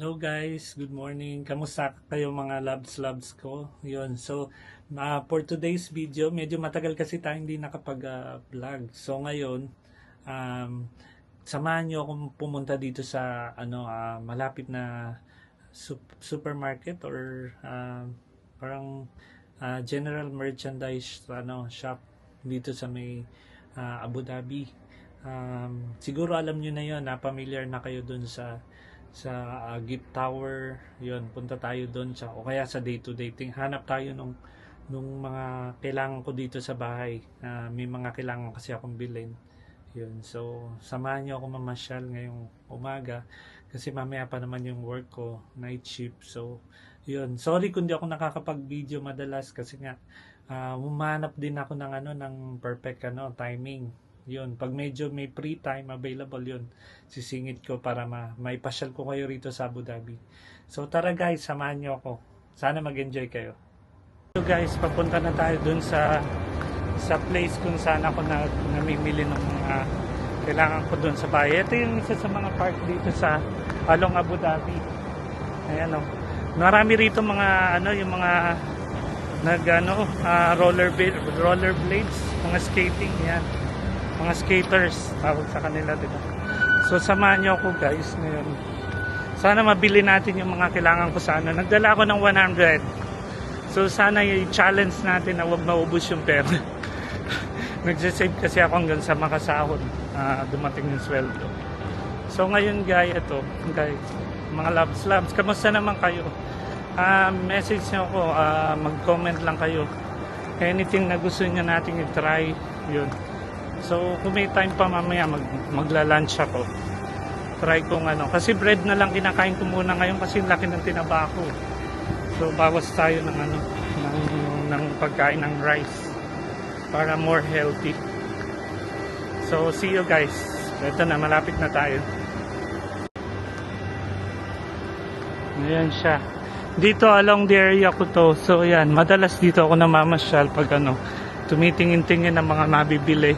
Hello guys, good morning. Kamusta kayo mga loves ko? Yun. So, for today's video, medyo matagal kasi tayo hindi nakapag-vlog. So ngayon, um, samahan nyo akong pumunta dito sa malapit na supermarket or parang general merchandise shop dito sa may Abu Dhabi. Siguro alam nyo na yun, familiar na kayo dun sa gift tower. Yun, punta tayo doon o kaya sa day to day hanap tayo nung mga kailangan ko dito sa bahay. May mga kailangan kasi akong bilhin. Yun, so samahan niyo ako mamasyal ngayong umaga kasi mamaya pa naman yung work ko, night shift. So yun, sorry kung di ako nakakapag-video madalas kasi nga humanap din ako ng perfect timing. Yun, pag medyo may free time available yun, sisingit ko para maipasyal ko kayo rito sa Abu Dhabi. So tara guys, samahan nyo ako. Sana mag-enjoy kayo. So guys, papunta na tayo dun sa place kung saan ako namimili ng mga kailangan ko dun sa bahay. Ito yung isa sa mga park dito sa Along Abu Dhabi. Ayan o. Marami rito mga yung mga roller blades, mga skating yan. Mga skaters, tawag sa kanila, diba? So, samahan nyo ako guys ngayon. Sana mabili natin yung mga kailangan ko sa Nagdala ako ng 100. So, sana i-challenge natin na huwag maubos yung pera. Nagsisave kasi ako hanggang sa makasahod. Dumating yung sweldo. So, ngayon guys, mga loves, kamusta naman kayo? Message nyo ako, mag-comment lang kayo. Anything na gusto nyo natin i-try, yun. So, kung may time pa mamaya, magla-lunch ako. Try kong kasi bread na lang kinakain ko muna ngayon kasi laki ng tinaba ko. So, bawas tayo ng pagkain ng rice para more healthy. So, see you guys. Ito na, malapit na tayo. Ayan siya. Dito along the area ko to. So, ayan, madalas dito ako namamasyal pag tumitingin-tingin ng mga mabibili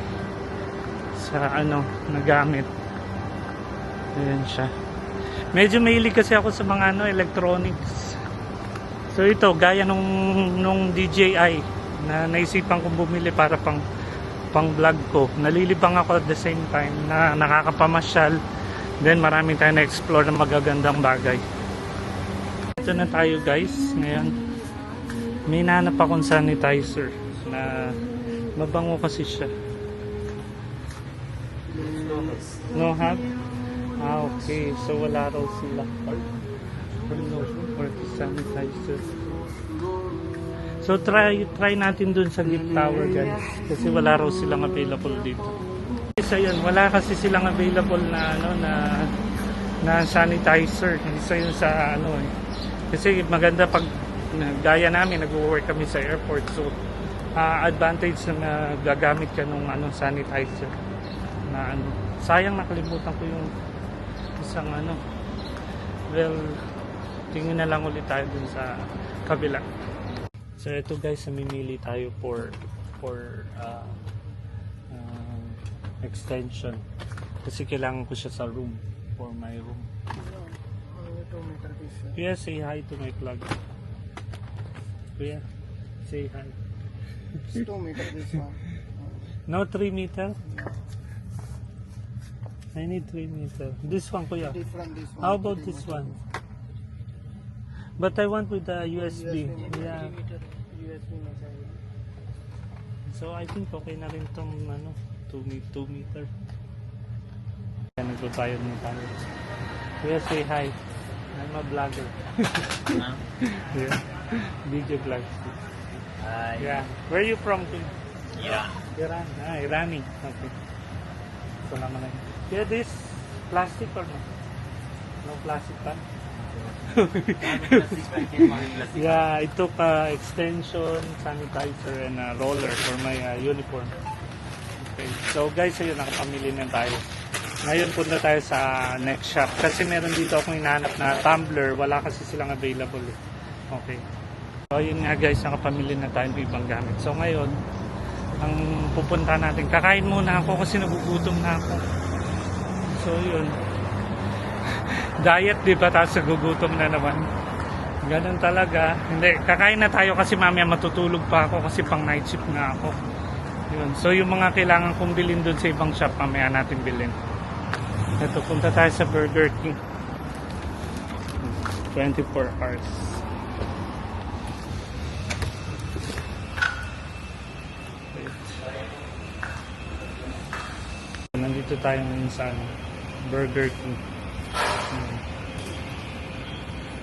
sa nagamit. Ayan siya. Medyo mahilig kasi ako sa mga electronics. So ito, gaya nung DJI na naisipan kong bumili para pang vlog ko. Nalilibang ako at the same time na nakakapamasyal. Then maraming tayo na-explore ng magagandang bagay. Ito na tayo guys. Ngayon, may nanap akong sanitizer na mabango kasi siya. No have? Okay. So wala raw sila for the sanitizer. So try natin dun sa gift tower guys. Kasi wala raw silang available dito. So yun, wala kasi silang available na sanitizer. Isa yun sa Kasi maganda pag gaya namin, nag-work kami sa airport. So advantage na gagamit ka nung sanitizer. Na sayang nakalimutan ko yung isang well, tingin na lang ulit tayo dun sa kabila. So ito guys, namimili tayo for extension kasi kailangan ko siya sa room, for my room. Kuya, say hi to my plug. Kuya, say hi. 2 meter this one. No 3 meter? I need 3 meter. This one, kuya. Different this one. How about this one? But I want with the USB. Yeah. USB message. So I think okay na rin tong 2 meter. Kaya nagbabayad na tayo. Kuya, say hi. I'm a vlogger. Yeah. Video vlogs. Hi. Yeah. Where are you from? Yeah. Iran. Irani. Okay. Salamat na. Yeah, this plastic or no? No plastic pa? Yeah, I took extension, sanitizer, and a roller for my uniform. Okay. So guys, ayun, nakapamili na tayo. Ngayon punta tayo sa next shop. Kasi meron dito akong hinahanap na tumbler. Wala kasi silang available. Okay. So ayun nga guys, nakapamili na tayo ng ibang gamit. So ngayon, ang pupunta natin, kakain muna ako kasi nagugutom na ako. So yun, diet, di ba? Tapos nagugutom na naman. Ganun talaga. Hindi, kakain na tayo kasi mamaya matutulog pa ako kasi pang night shift nga ako. Yun. So yung mga kailangan kong bilhin dun sa ibang shop, mamaya natin bilhin. Ito, punta tayo sa Burger King. 24 hours. Wait. Nandito tayo ngayon sa Burger King.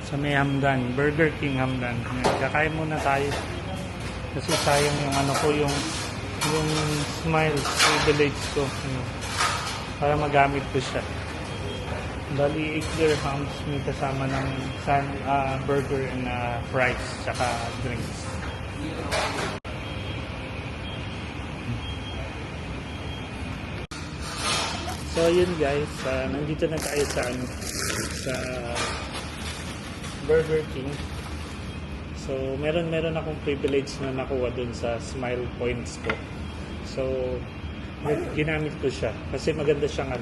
Sa may Hamdan, Burger King Hamdan. Kakain muna tayo. Kasi sayang yung ano ko, yung smile privilege ko. Para magamit ko siya. Bali, 8 dirhams may kasama ng burger and fries, tsaka drinks. So yun guys, nandito na tayo sa sa Burger King. So meron akong privilege na nakuha dun sa smile points ko. So ginamit ko siya kasi maganda siyang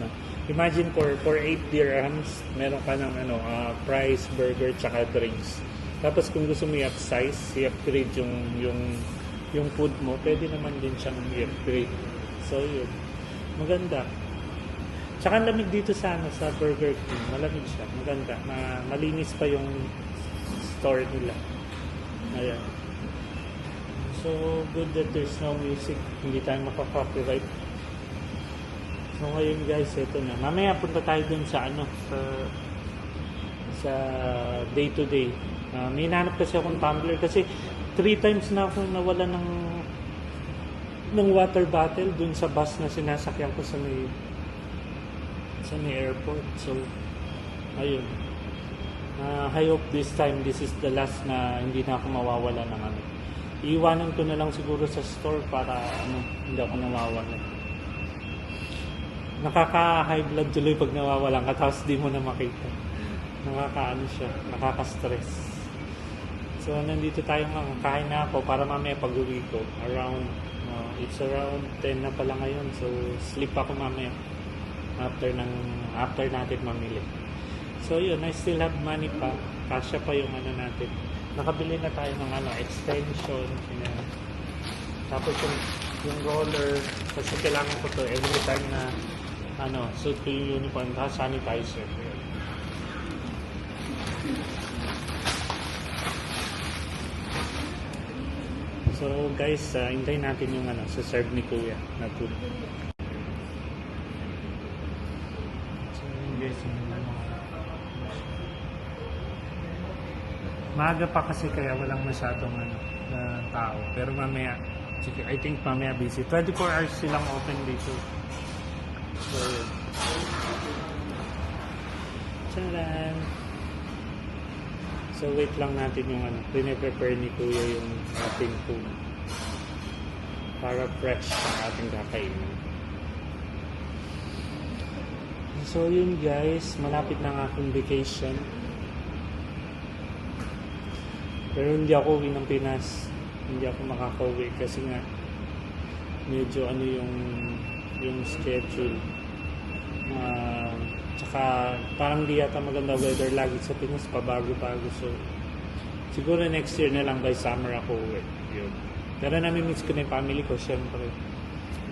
imagine for 8 dirhams meron ka ng fries, burger, tsaka drinks. Tapos kung gusto mo i-upsize, i-upgrade yung food mo, pwede naman din siyang i-upgrade. So yun, maganda. Tsaka lamig dito sa Burger King. Malamig siya. Maganda. Malinis pa yung store nila. Ayan. So, good that there's no music. Hindi tayo makaka-copyright. So, ngayon guys, ito na. Mamaya punta tayo dun sa sa day-to-day. May hinanap kasi akong tumbler kasi 3 times na ako nawala ng water bottle dun sa bus na sinasakyan ko sa may airport. So ayun, I hope this time this is the last na hindi na ako mawawala ng iiwanan ko na lang siguro sa store para hindi ako nawawala. Nakaka-high blood tuloy pag nawawalan ka tapos di mo na makita. Siya, nakaka-stress. So nandito tayo kain na ako para mamaya pag-uwi ko around it's around 10 na pala ngayon. So sleep ako mamaya after natin mamili. So yun, I still have money pa. Kasya pa yung natin. Nakabili na tayo ng extension. Tapos yung roller, kasi kailangan ko to every time na suit ko yung uniform, sanitizer. So guys, hintayin natin yung sa-serve ni Kuya na food. Maaga pa kasi kaya walang masyadong na tao. Pero mamaya, I think mamaya busy. 24 hours silang open dito. So, tcharan! So, wait lang natin yung prepare ni Kuya yung ating food. Para fresh ang ating kakainin. So, yun guys. Malapit na ang aking vacation. Pero hindi ako uwi ng Pinas. Hindi ako makaka-uwi kasi nga medyo yung schedule. Tsaka parang di yata maganda weather lagi sa Pinas, pabago-bago. So siguro next year na lang by summer ako uwi. Yun. Pero nami-miss ko na yung family ko syempre.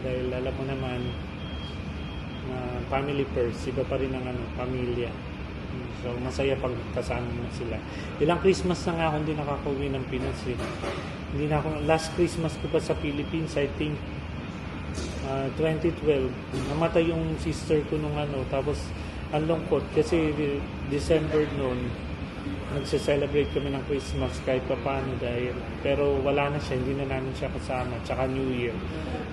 Dahil alam mo naman family first, iba pa rin ang pamilya. So, masaya pag kasama mo sila. Ilang Christmas na nga ako hindi nakaka-uwi ng Pinas eh. Hindi na ako, last Christmas ko pa sa Philippines, I think 2012. Namatay yung sister ko nung tapos ang lungkot kasi December noon nagse-celebrate kami ng Christmas kahit pa paano pero wala na siya, hindi na namin siya kasama, tsaka New Year.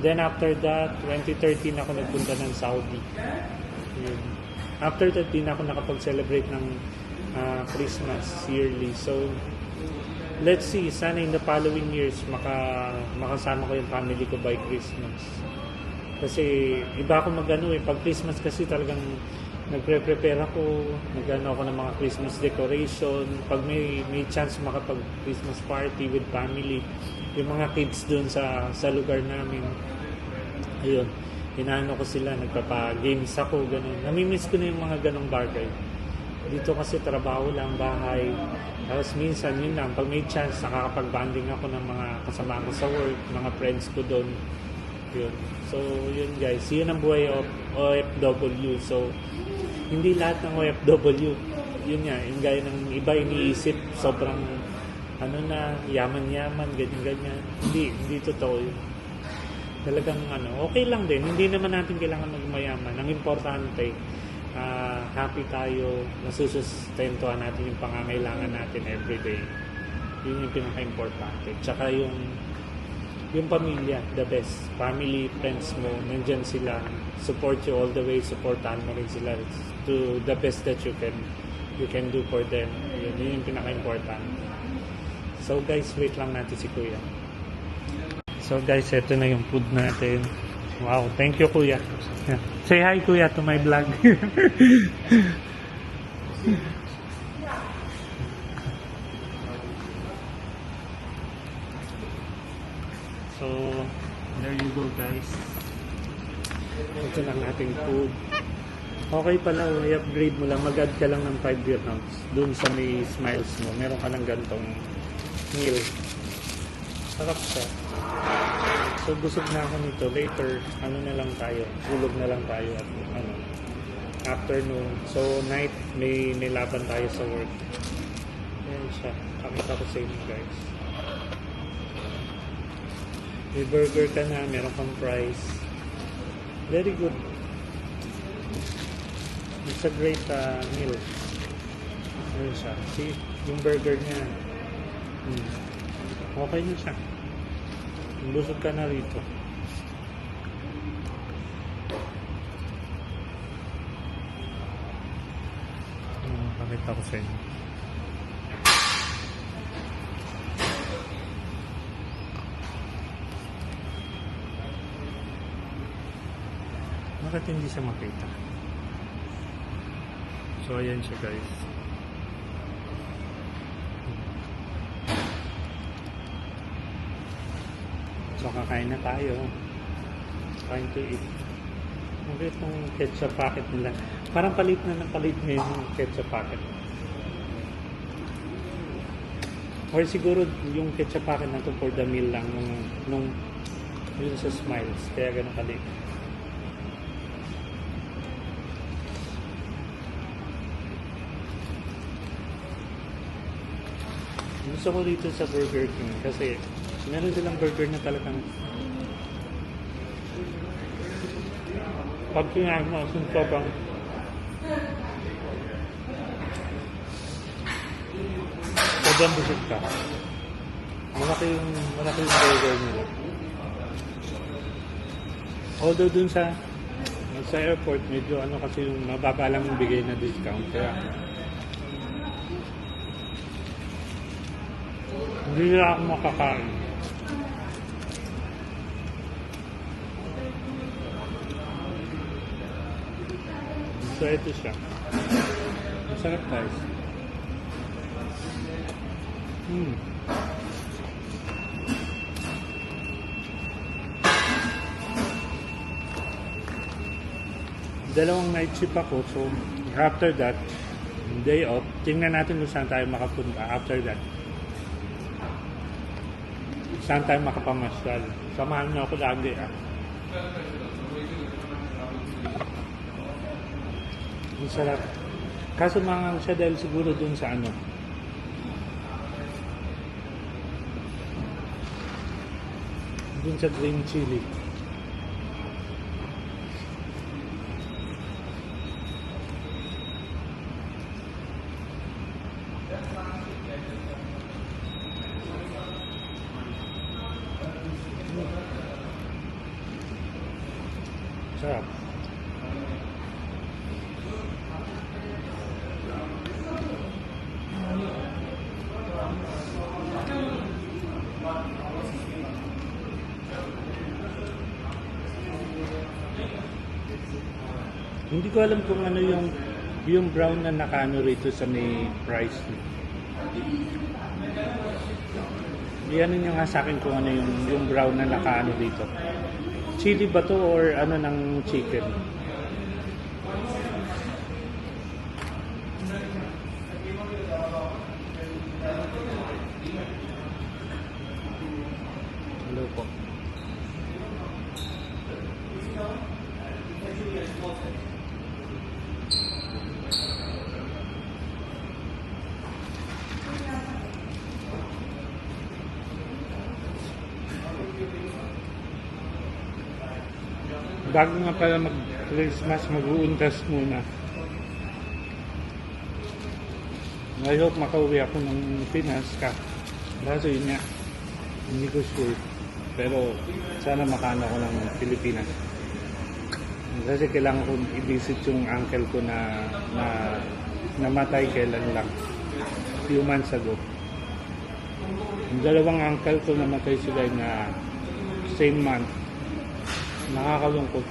Then after that, 2013 ako nagpunta ng Saudi. Yun. After that, din ako nakapag-celebrate ng Christmas yearly. So, let's see. Sana in the following years, makasama ko yung family ko by Christmas. Kasi, iba ako pag Christmas kasi talagang nagpre-prepare ako, ako ng mga Christmas decoration. Pag may chance makapag-Christmas party with family, yung mga kids dun sa lugar namin. Ayun. Inaano ko sila, nagpapa-games ako, ganun. Namimiss ko na yung mga ganong bagay. Dito kasi trabaho lang, bahay. Tapos minsan, yun lang, pag may chance, nakakapag-banding ako ng mga kasama ko sa work, mga friends ko doon. Yun. So, yun guys, yun ang buhay of OFW. So, hindi lahat ng OFW, yun nga, yung gaya ng iba iniisip, sobrang, ano na, yaman-yaman, ganyan-ganyan. Hindi totoo yun. Talagang, okay lang din. Hindi naman natin kailangan magmayaman. Ang importante, happy tayo, nasusustentuhan natin yung pangangailangan natin everyday. Yun yung pinaka-importante. Tsaka yung pamilya, the best. Family, friends mo, nandyan sila. Support you all the way. Supportahan mo rin sila to the best that you can do for them. Yun yung pinaka-importante. So guys, wait lang natin si Kuya. So guys, ito na yung food natin. Wow, thank you Kuya. Say hi Kuya to my vlog. So, there you go guys. Ito lang ating food. Okay pala, i-upgrade mo lang. Mag-add ka lang ng 5 dirhams dun sa may smiles mo. Meron ka ng gantong meal. Sarap siya. So, busog na ako nito. Later, na lang tayo. Tulog na lang tayo at afternoon. So, night, may laban tayo sa work. Ayan siya. Pakita ko sa inyo guys. May burger ka na, meron kang fries. Very good. It's a great meal. Ayan siya. See, yung burger niya. Okay na siya. Busog ka na rito. Pakita ko sa inyo. Bakit hindi siya makita? So, ayan siya guys. So, kakain na tayo. Trying to eat. Okay, itong ketchup packet nila. Parang palit na palit ngayon yung ketchup packet. Or siguro yung ketchup packet na to for the meal lang nung yun sa Smiles. Kaya ganun palit. Gusto ko dito sa Burger King kasi meron silang burger na talagang pag kinain mo, sobrang busog ka. Malaki yung burger nila. Although dun sa airport, medyo kasi yung mababa lang yung bigay na discount. Kaya hindi na ako makakain. So, ito siya. Masarap guys. Dalawang night shift ako. So, after that, day off, tingnan natin kung saan tayo makapunta after that. Saan tayo makapamasyal. Samahan niyo ako lagi Ang sarap. Kaso mangang siya dahil siguro dun sa dun sa green chili. Sarap. Hindi ko alam kung ano yung brown na nakaano rito sa may price. Iyan nyo nga sa akin kung ano yung brown na nakaano dito. Chili ba to or ano ng chicken? bago nga pala mag-Christmas, mag-uuntas muna. I hope makauwi ako ng Pinas ka. Kaso yun nga, hindi ko sure. Pero sana makaano ako ng Pilipinas. Kasi kailangan ko i-visit yung uncle ko na namatay kailan lang. Few months ago. Yung dalawang uncle ko namatay sila na same month. Nakakalungkot.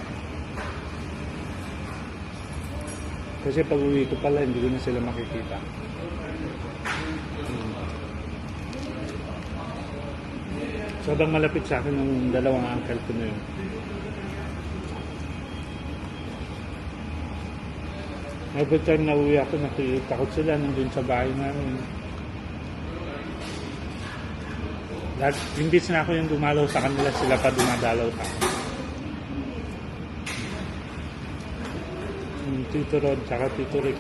Kasi pag uwi ko pala, hindi ko na sila makikita. Sobrang malapit sa akin ng dalawang uncle ko na yun. Every time na uwi ako, nakitakot sila nandun sa bahay namin. Lahat, imbis na ako yung dumalaw sa kanila, sila pa dumadalaw sa akin. Tito Rod, tsaka Tito Rick.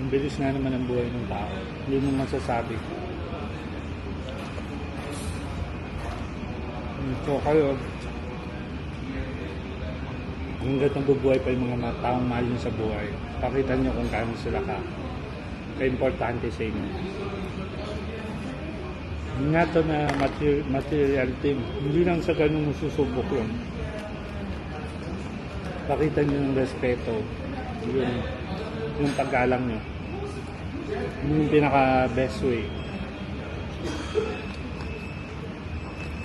Ang bilis na naman ang buhay ng tao. Hindi mo masasabi. So kayo, hanggat nabubuhay pa yung mga taong mahal nyo sa buhay, pakita nyo kung kano sila ka-importante sa inyo. Hindi nga ito na material thing. Hindi lang sa ganun masusubok yun. Pakita nyo ng respeto, yung paggalang nyo. Yung pinaka best way.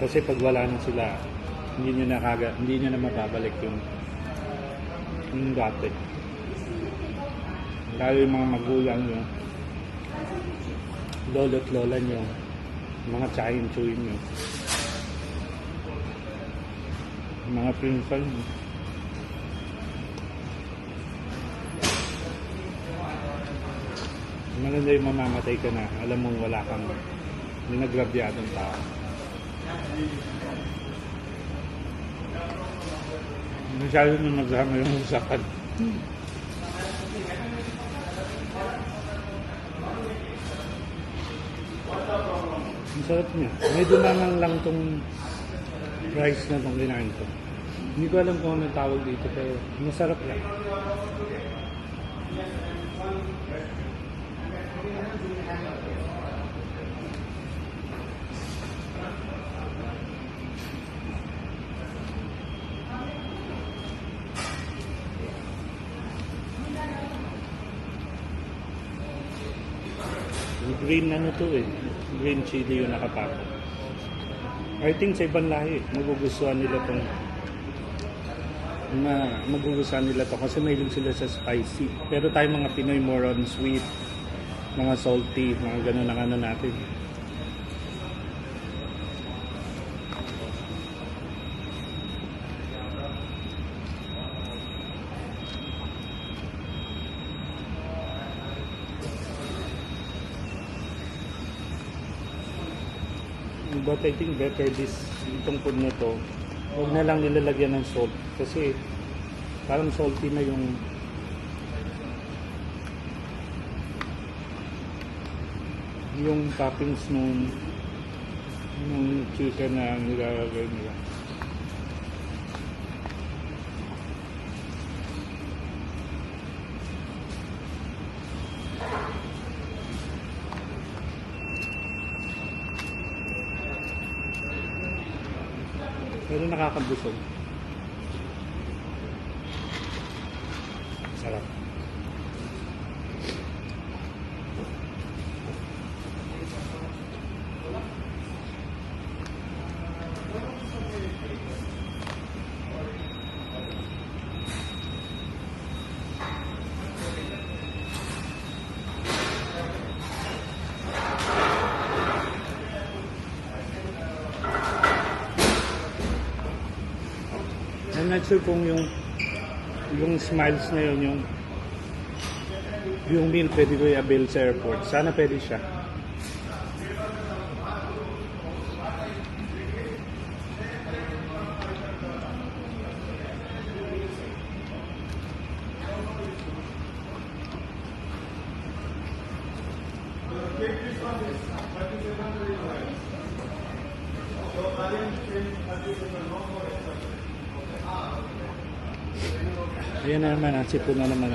Kasi pag wala na sila, hindi nyo na mababalik yung dati. Lalo yung mga magulang nyo, lolo't lola nyo, mga tsahin-tsuhin nyo, mga pinsan nyo. Maganda yung mamamatay ka na, alam mong wala kang ninagrabyadong tao. Masyado nung nagsama yung usapan. Ang sarap niya. Medyo naman lang tong rice na itong kinain ko. Hindi ko alam kung ano tawag dito, pero masarap lang. Green ano to eh. Green chili yung nakapako. I think sa ibang lahi, magugustuhan nila tong magugustuhan nila to kasi mahilig sila sa spicy. Pero tayo mga Pinoy more on sweet, mga salty, mga ganun ang ano natin. But I think better itong food na to, huwag na lang nilalagyan ng salt kasi parang salty na yung toppings nung chicken na nilalagay nila. Pero nakakabusog. Sarap. I'm not sure kung yung smiles na yun, yung meal pwede ko i-avail sa airport. Sana pwede siya. Ayan na naman, ang sipon na naman.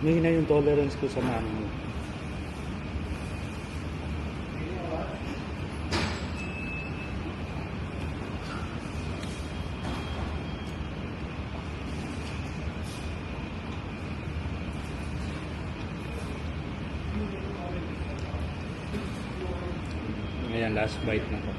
Mahina yung tolerance ko sa mango. Ayan, last bite na ko.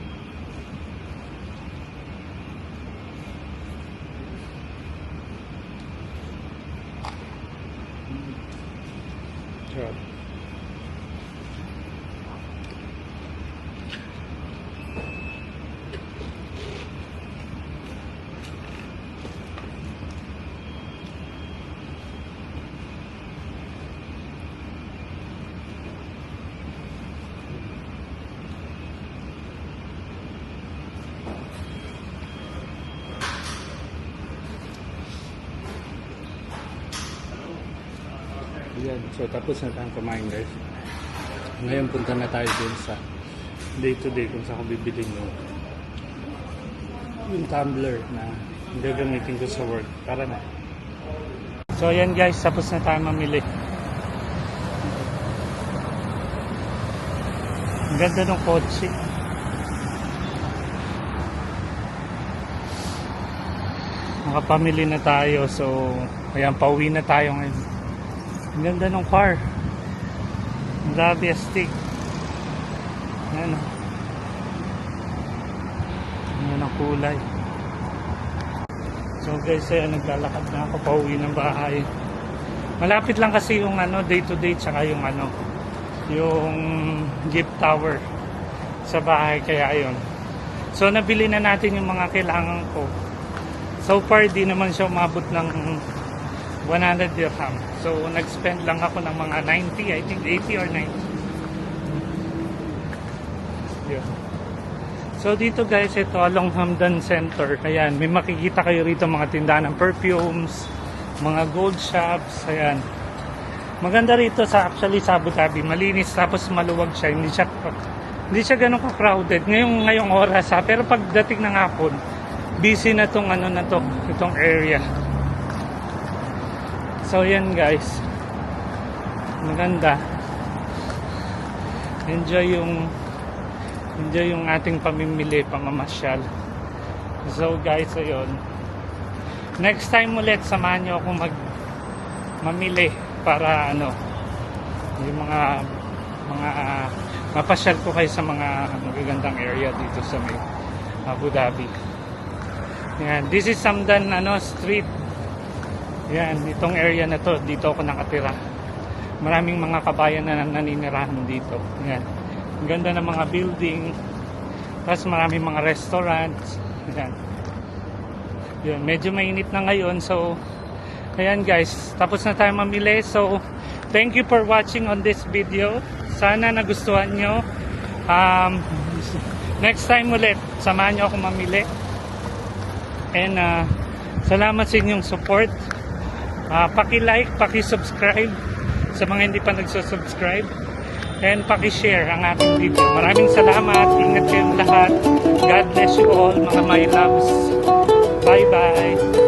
Sarap. Yan. So tapos na tayong kumain guys. Ngayon punta na tayo dun sa day to day kung saan ko bibiling yung tumbler na gagamitin ko sa work. Tara na. So yan guys, tapos na tayo mamili. Ang ganda ng kotse. Nakapamili na tayo, so ayan, pauwi na tayo ngayon. Ang ganda ng car. Grabe astig. Ayan o. Ayan ang kulay. So guys, ayan, naglalakad na ako pauwi ng bahay. Malapit lang kasi yung ano, day to day, tsaka yung ano, yung gift tower sa bahay, kaya ayun. So nabili na natin yung mga kailangan ko. So far, di naman siya umabot ng 100 dirham. So, nag-spend lang ako ng mga 90, I think 80 or 90. Yun. So, dito guys, ito along Hamdan Center. Ayan, may makikita kayo rito mga tindahan ng perfumes, mga gold shops, ayan. Maganda rito actually sa Abu Dhabi. Malinis tapos maluwag siya. Hindi siya ganun ka-crowded. Ngayong oras ha. Pero pagdating ng hapon, busy na tong ano na to, itong area. So yan guys, maganda. Enjoy yung ating pamimili, pamamasyal. So guys, ayun. Next time ulit, samahan nyo ako mamili para ano, yung mga mapasyal ko kayo sa mga magagandang area dito sa may Abu Dhabi. Yan, this is Hamdan street. Yan, itong area na to, dito ako nakatira. Maraming mga kabayan na naninirahan dito. Yan. Ang ganda ng mga building. Tapos maraming mga restaurants. Yan. Yan, medyo mainit na ngayon. So, ayan guys, tapos na tayo mamili. So, thank you for watching on this video. Sana nagustuhan nyo. Next time ulit, samahan nyo ako mamili. And, salamat sa inyong support. Paki-like, paki-subscribe sa mga hindi pa nagsusubscribe, and paki-share ang ating video. Maraming salamat. Ingat kayong lahat. God bless you all, mga my loves. Bye-bye.